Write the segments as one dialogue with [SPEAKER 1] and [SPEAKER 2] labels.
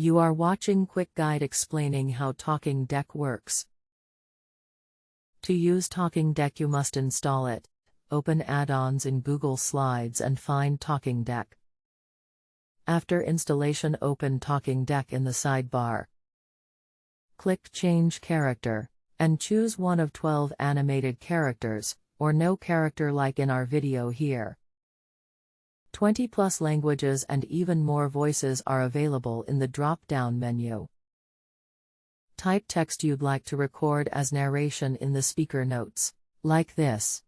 [SPEAKER 1] You are watching quick guide explaining how TalkingDeck works. To use TalkingDeck you must install it. Open add-ons in Google Slides and find TalkingDeck. After installation, open TalkingDeck in the sidebar. Click Change Character, and choose one of 12 animated characters, or no character like in our video here. 20+ languages and even more voices are available in the drop-down menu. Type text you'd like to record as narration in the speaker notes, like this.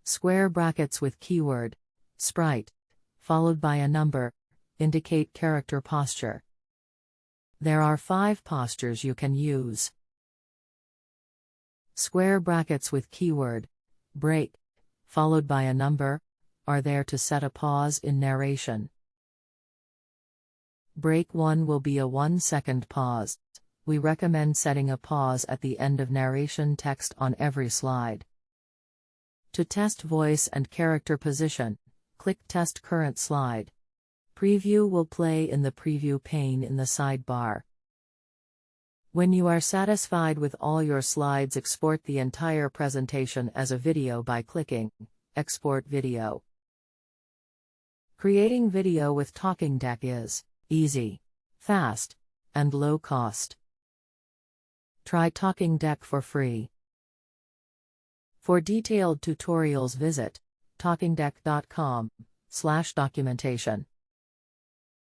[SPEAKER 1] Square brackets with keyword, sprite, followed by a number, indicate character posture. There are 5 postures you can use. Square brackets with keyword, break, followed by a number, are there to set a pause in narration. Break 1 will be a 1-second pause. We recommend setting a pause at the end of narration text on every slide. To test voice and character position, click Test Current Slide. Preview will play in the preview pane in the sidebar. When you are satisfied with all your slides, export the entire presentation as a video by clicking Export Video. Creating video with TalkingDeck is easy, fast, and low cost. Try TalkingDeck for free. For detailed tutorials visit talkingdeck.com/documentation.